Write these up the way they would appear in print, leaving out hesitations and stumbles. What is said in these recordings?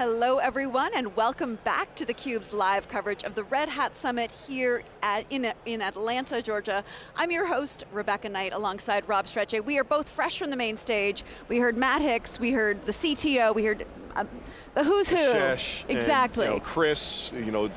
Hello everyone, and welcome back to theCUBE's live coverage of the Red Hat Summit here in Atlanta, Georgia. I'm your host, Rebecca Knight, alongside Rob Strechay. We are both fresh from the main stage. We heard Matt Hicks, we heard the CTO, we heard the who's who. Shesh, exactly. And, Chris, CTO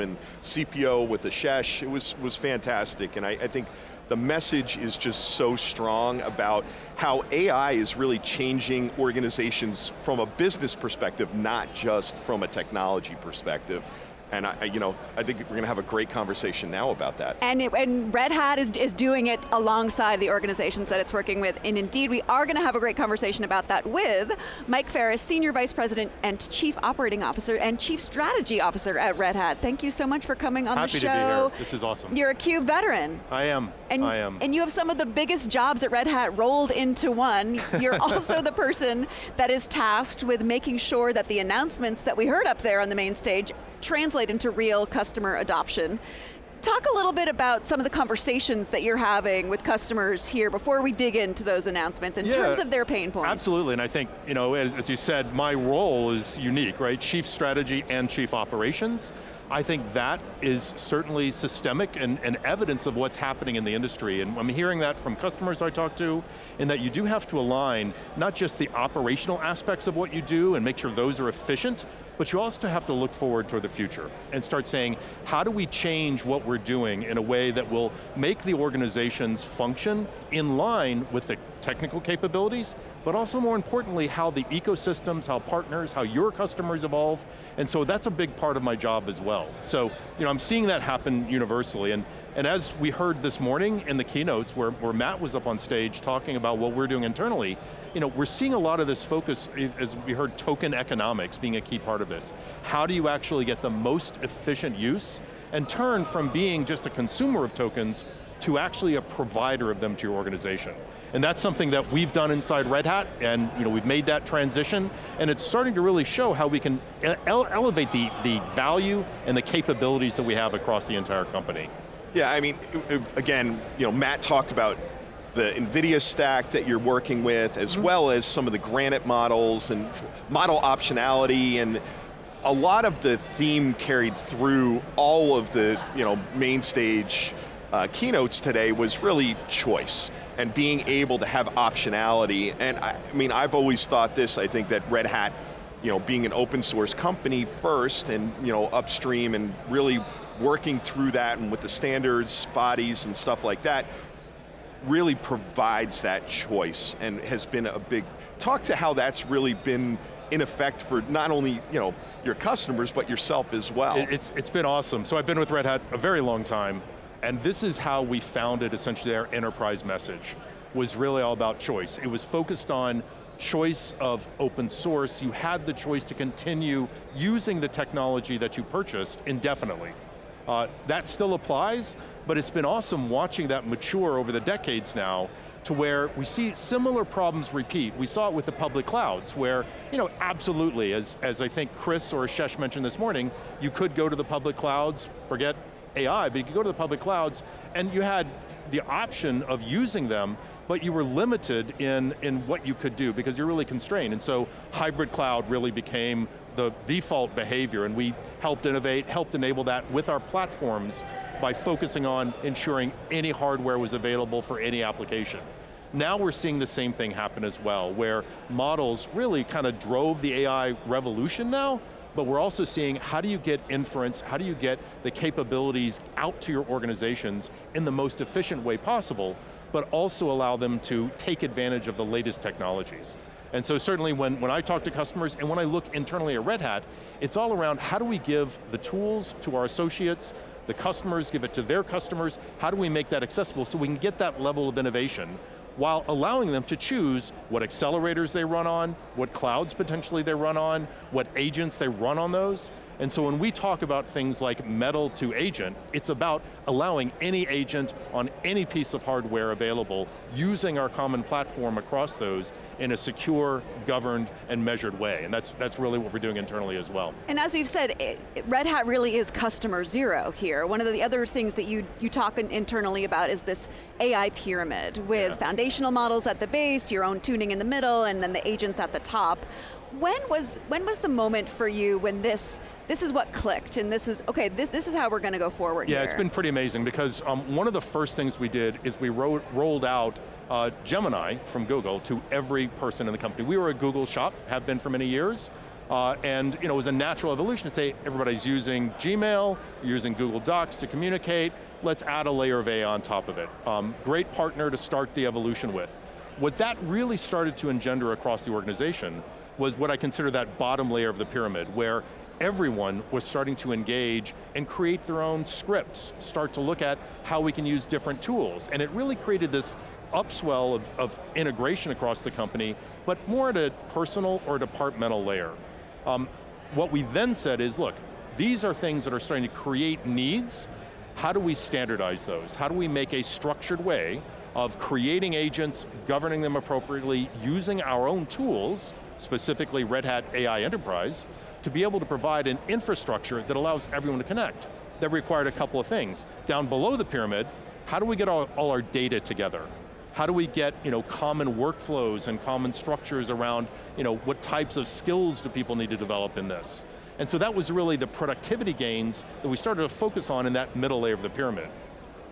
and CPO with the Shesh. It was fantastic, and I think the message is just so strong about how AI is really changing organizations from a business perspective, not just from a technology perspective. And I think we're going to have a great conversation now about that. And Red Hat is doing it alongside the organizations that it's working with. And indeed, we are going to have a great conversation about that with Mike Ferris, Senior Vice President and Chief Operating Officer and Chief Strategy Officer at Red Hat. Thank you so much for coming on the show. Happy to be here, this is awesome. You're a CUBE veteran. I am, And you have some of the biggest jobs at Red Hat rolled into one. You're also the person that is tasked with making sure that the announcements that we heard up there on the main stage translate into real customer adoption. Talk a little bit about some of the conversations that you're having with customers here before we dig into those announcements in terms of their pain points. Absolutely, and I think, as you said, my role is unique, right? Chief Strategy and Chief Operations. I think that is certainly systemic and evidence of what's happening in the industry. And I'm hearing that from customers I talk to, in that you do have to align not just the operational aspects of what you do and make sure those are efficient, but you also have to look forward toward the future and start saying, how do we change what we're doing in a way that will make the organizations function in line with the technical capabilities, but also more importantly, how the ecosystems, how partners, how your customers evolve, and so that's a big part of my job as well. So, I'm seeing that happen universally, and as we heard this morning in the keynotes where Matt was up on stage talking about what we're doing internally, we're seeing a lot of this focus, as we heard, token economics being a key part of this. How do you actually get the most efficient use and turn from being just a consumer of tokens to actually a provider of them to your organization? And that's something that we've done inside Red Hat, and we've made that transition, and it's starting to really show how we can elevate the value and the capabilities that we have across the entire company. Yeah, again, Matt talked about the NVIDIA stack that you're working with, as well as some of the Granite models and model optionality, and a lot of the theme carried through all of the main stage keynotes today was really choice and being able to have optionality. And I've always thought this, I think that Red Hat, being an open source company first and upstream and really working through that and with the standards, bodies and stuff like that, really provides that choice and has been a big, talk to how that's really been in effect for not only your customers, but yourself as well. It's been awesome. So I've been with Red Hat a very long time, and this is how we founded essentially our enterprise message, was really all about choice. It was focused on choice of open source. You had the choice to continue using the technology that you purchased indefinitely. That still applies, but it's been awesome watching that mature over the decades now to where we see similar problems repeat. We saw it with the public clouds where, absolutely, as I think Chris or Shesh mentioned this morning, you could go to the public clouds, forget AI, but you could go to the public clouds and you had the option of using them, but you were limited in what you could do because you're really constrained. And so hybrid cloud really became the default behavior, and we helped innovate, helped enable that with our platforms by focusing on ensuring any hardware was available for any application. Now we're seeing the same thing happen as well, where models really kind of drove the AI revolution now, but we're also seeing how do you get inference, how do you get the capabilities out to your organizations in the most efficient way possible, but also allow them to take advantage of the latest technologies. And so certainly when I talk to customers and when I look internally at Red Hat, it's all around how do we give the tools to our associates, the customers give it to their customers, how do we make that accessible so we can get that level of innovation while allowing them to choose what accelerators they run on, what clouds potentially they run on, what agents they run on those. And so when we talk about things like metal to agent, it's about allowing any agent on any piece of hardware available using our common platform across those in a secure, governed, and measured way. And that's really what we're doing internally as well. And as we've said, Red Hat really is customer zero here. One of the other things that you talk internally about is this AI pyramid with foundational models at the base, your own tuning in the middle, and then the agents at the top. When was the moment for you when this is what clicked, and this is, okay, this is how we're going to go forward Yeah, here? it's been pretty amazing because one of the first things we did is we rolled out Gemini from Google to every person in the company. We were a Google shop, have been for many years, and it was a natural evolution to say everybody's using Gmail, using Google Docs to communicate, let's add a layer of AI on top of it. Great partner to start the evolution with. What that really started to engender across the organization was what I consider that bottom layer of the pyramid, where everyone was starting to engage and create their own scripts, start to look at how we can use different tools. And it really created this upswell of integration across the company, but more at a personal or departmental layer. What we then said is, look, these are things that are starting to create needs. How do we standardize those? How do we make a structured way of creating agents, governing them appropriately, using our own tools, specifically Red Hat AI Enterprise, to be able to provide an infrastructure that allows everyone to connect. That required a couple of things. Down below the pyramid, how do we get all our data together? How do we get common workflows and common structures around what types of skills do people need to develop in this? And so that was really the productivity gains that we started to focus on in that middle layer of the pyramid.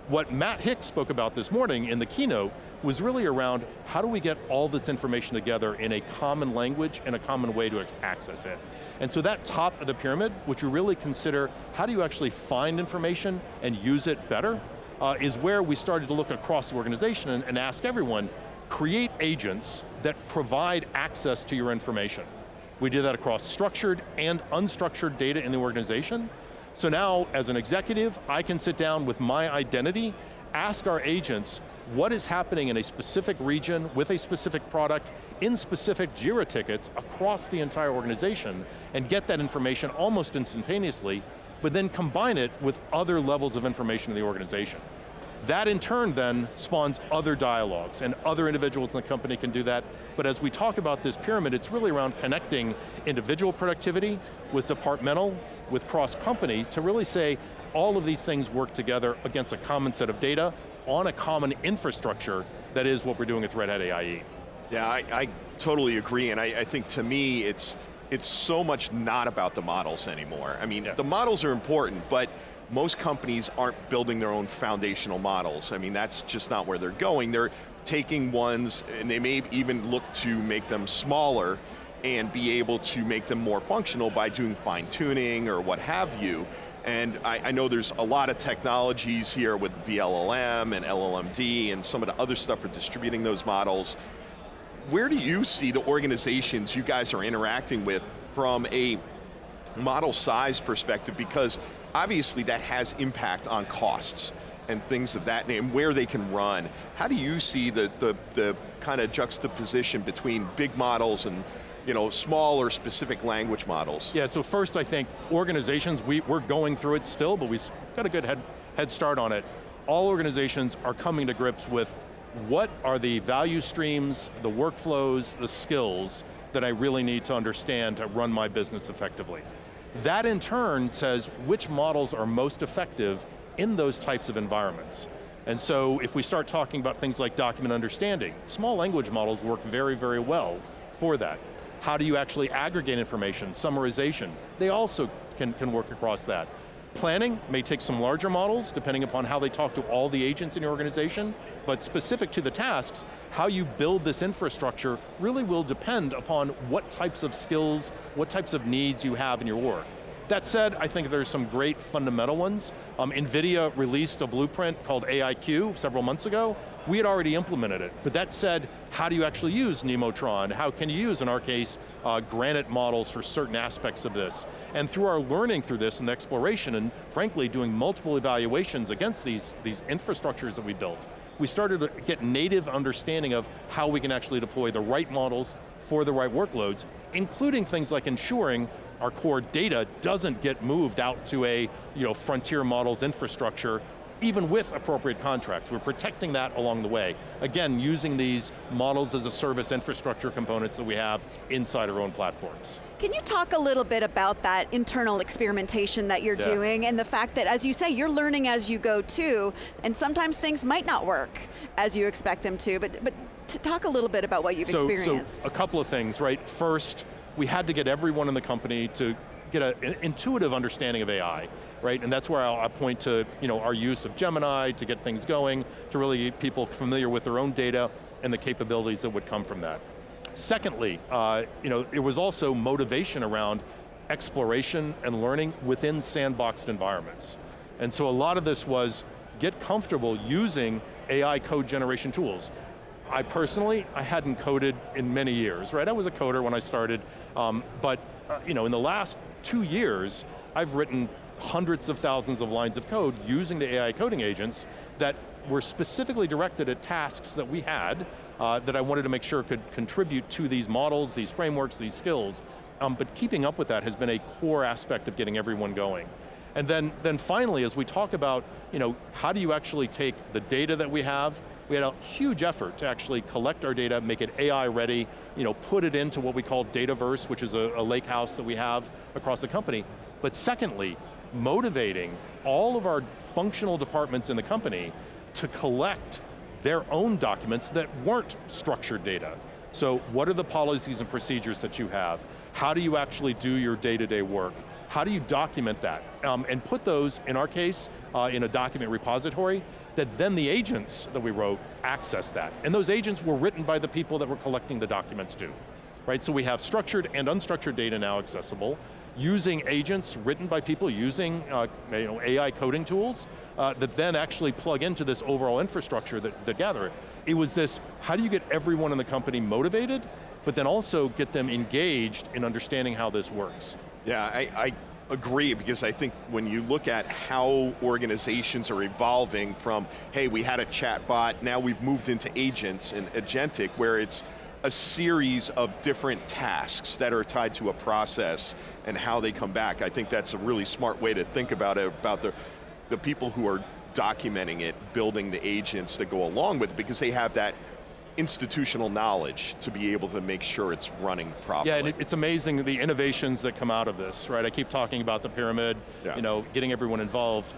What Matt Hicks spoke about this morning in the keynote was really around how do we get all this information together in a common language and a common way to access it. And so that top of the pyramid, which we really consider how do you actually find information and use it better, is where we started to look across the organization and ask everyone, create agents that provide access to your information. We did that across structured and unstructured data in the organization. So now, as an executive, I can sit down with my identity, ask our agents what is happening in a specific region with a specific product in specific JIRA tickets across the entire organization and get that information almost instantaneously, but then combine it with other levels of information in the organization. That in turn then spawns other dialogues and other individuals in the company can do that. But as we talk about this pyramid, it's really around connecting individual productivity with departmental, with cross-company to really say all of these things work together against a common set of data on a common infrastructure that is what we're doing with Red Hat AIE. Yeah, I totally agree, and I think to me it's so much not about the models anymore. I mean, the models are important, but most companies aren't building their own foundational models. I mean, that's just not where they're going. They're taking ones, and they may even look to make them smaller and be able to make them more functional by doing fine tuning or what have you. And I know there's a lot of technologies here with VLLM and LLMD and some of the other stuff for distributing those models. Where do you see the organizations you guys are interacting with from a model size perspective? Because obviously that has impact on costs and things of that name, where they can run. How do you see the kind of juxtaposition between big models and small or specific language models? Yeah, so first I think organizations, we're going through it still, but we've got a good head start on it. All organizations are coming to grips with what are the value streams, the workflows, the skills that I really need to understand to run my business effectively. That in turn says which models are most effective in those types of environments. And so if we start talking about things like document understanding, small language models work very, very well for that. How do you actually aggregate information, summarization? They also can work across that. Planning may take some larger models, depending upon how they talk to all the agents in your organization, but specific to the tasks, how you build this infrastructure really will depend upon what types of skills, what types of needs you have in your work. That said, I think there's some great fundamental ones. NVIDIA released a blueprint called AIQ several months ago. We had already implemented it, but that said, how do you actually use Nemotron? How can you use, in our case, Granite models for certain aspects of this? And through our learning through this and the exploration, and frankly, doing multiple evaluations against these infrastructures that we built, we started to get native understanding of how we can actually deploy the right models for the right workloads, including things like ensuring our core data doesn't get moved out to a frontier models infrastructure, even with appropriate contracts. We're protecting that along the way. Again, using these models as a service infrastructure components that we have inside our own platforms. Can you talk a little bit about that internal experimentation that you're doing and the fact that, as you say, you're learning as you go too, and sometimes things might not work as you expect them to, but to talk a little bit about what you've experienced. So a couple of things, right? First, we had to get everyone in the company to get an intuitive understanding of AI, right? And that's where I'll point to our use of Gemini to get things going, to really get people familiar with their own data and the capabilities that would come from that. Secondly, it was also motivation around exploration and learning within sandboxed environments. And so a lot of this was get comfortable using AI code generation tools. I personally hadn't coded in many years, right? I was a coder when I started, but in the last 2 years, I've written hundreds of thousands of lines of code using the AI coding agents that were specifically directed at tasks that we had that I wanted to make sure could contribute to these models, these frameworks, these skills. But keeping up with that has been a core aspect of getting everyone going. And then finally, as we talk about, how do you actually take the data that we have? We had a huge effort to actually collect our data, make it AI ready, put it into what we call Dataverse, which is a lakehouse that we have across the company. But secondly, motivating all of our functional departments in the company to collect their own documents that weren't structured data. So what are the policies and procedures that you have? How do you actually do your day-to-day work? How do you document that? And put those, in our case, in a document repository, that then the agents that we wrote access that. And those agents were written by the people that were collecting the documents too. Right, so we have structured and unstructured data now accessible, using agents written by people using AI coding tools that then actually plug into this overall infrastructure that gather it. It was this, how do you get everyone in the company motivated, but then also get them engaged in understanding how this works? Yeah, I agree, because I think when you look at how organizations are evolving from, hey, we had a chat bot, now we've moved into agents and agentic, where it's a series of different tasks that are tied to a process and how they come back. I think that's a really smart way to think about it, about the people who are documenting it, building the agents that go along with it, because they have that institutional knowledge to be able to make sure it's running properly. Yeah, and it's amazing the innovations that come out of this, right? I keep talking about the pyramid, getting everyone involved.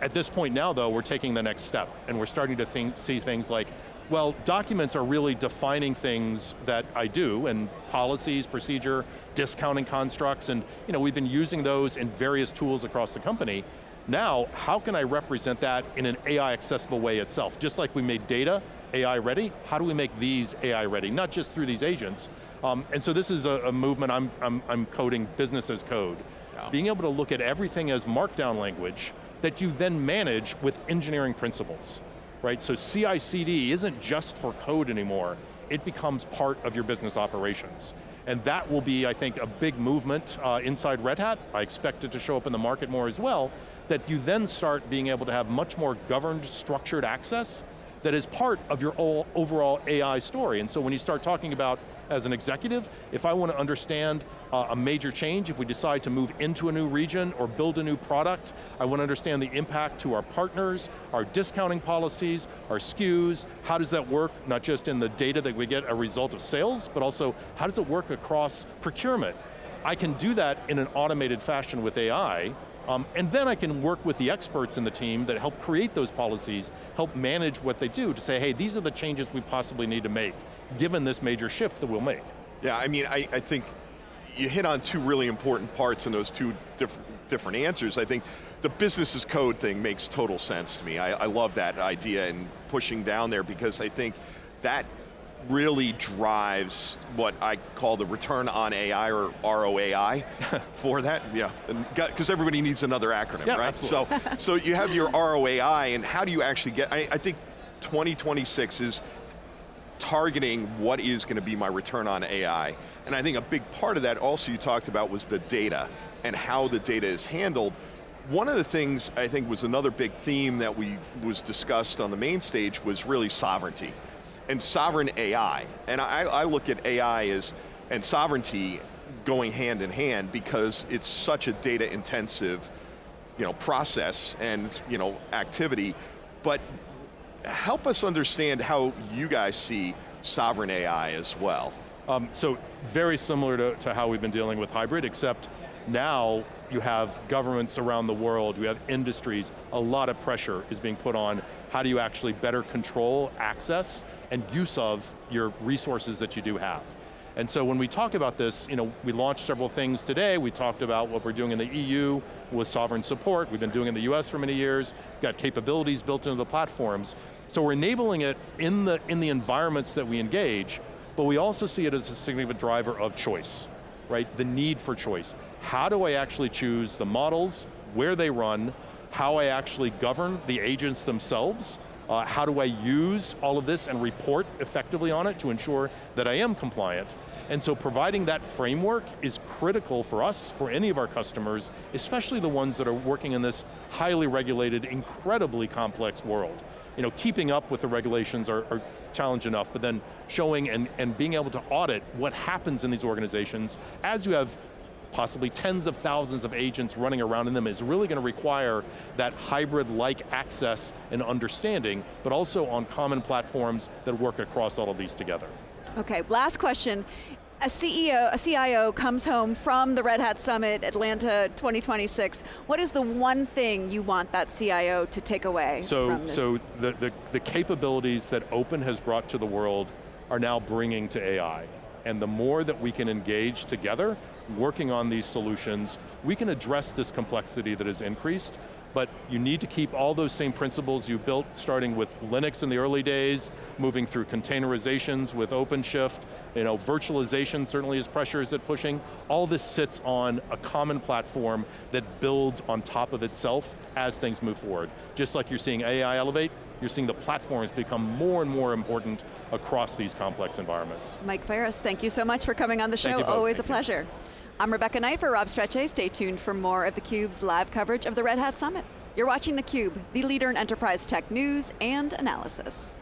At this point now though, we're taking the next step, and we're starting to see things like, well, documents are really defining things that I do, and policies, procedure, discounting constructs, and we've been using those in various tools across the company. Now, how can I represent that in an AI accessible way itself? Just like we made data AI ready, how do we make these AI ready? Not just through these agents. And so this is a movement, I'm coding business as code. Yeah. Being able to look at everything as markdown language that you then manage with engineering principles, right? So CI/CD isn't just for code anymore, it becomes part of your business operations. And that will be, I think, a big movement inside Red Hat. I expect it to show up in the market more as well, that you then start being able to have much more governed, structured access that is part of your overall AI story. And so when you start talking about, as an executive, if I want to understand a major change, if we decide to move into a new region or build a new product, I want to understand the impact to our partners, our discounting policies, our SKUs, how does that work, not just in the data that we get a result of sales, but also how does it work across procurement? I can do that in an automated fashion with AI, and then I can work with the experts in the team that help create those policies, help manage what they do to say, hey, these are the changes we possibly need to make, given this major shift that we'll make. Yeah, I mean, I think you hit on two really important parts in those two different answers. I think the business as code thing makes total sense to me. I love that idea and pushing down there, because I think that really drives what I call the return on AI, or ROAI for that, yeah, because everybody needs another acronym, yeah, right? Absolutely. So you have your ROAI, and how do you actually get, I think 2026 is targeting what is going to be my return on AI. And I think a big part of that also you talked about was the data and how the data is handled. One of the things I think was another big theme that was discussed on the main stage was really sovereignty and sovereign AI. And I look at AI and sovereignty going hand in hand, because it's such a data intensive process and activity. But help us understand how you guys see sovereign AI as well. So very similar to how we've been dealing with hybrid, except now you have governments around the world, you have industries, a lot of pressure is being put on how do you actually better control access and use of your resources that you do have. And so when we talk about this, we launched several things today. We talked about what we're doing in the EU with sovereign support. We've been doing it in the US for many years. We've got capabilities built into the platforms. So we're enabling it in the environments that we engage, but we also see it as a significant driver of choice, right? The need for choice. How do I actually choose the models, where they run, how I actually govern the agents themselves, how do I use all of this and report effectively on it to ensure that I am compliant? And so providing that framework is critical for us, for any of our customers, especially the ones that are working in this highly regulated, incredibly complex world. Keeping up with the regulations are challenge enough, but then showing and being able to audit what happens in these organizations as you have possibly tens of thousands of agents running around in them is really going to require that hybrid-like access and understanding, but also on common platforms that work across all of these together. Okay, last question. A CIO comes home from the Red Hat Summit, Atlanta 2026. What is the one thing you want that CIO to take away from this? So the capabilities that open has brought to the world are now bringing to AI. And the more that we can engage together, working on these solutions, we can address this complexity that has increased, but you need to keep all those same principles you built, starting with Linux in the early days, moving through containerizations with OpenShift, virtualization certainly is pressures at pushing. All this sits on a common platform that builds on top of itself as things move forward. Just like you're seeing AI elevate, you're seeing the platforms become more and more important across these complex environments. Mike Ferris, thank you so much for coming on the show. Thank you both. Always a pleasure. I'm Rebecca Knight for Rob Strechay. Stay tuned for more of theCUBE's live coverage of the Red Hat Summit. You're watching theCUBE, the leader in enterprise tech news and analysis.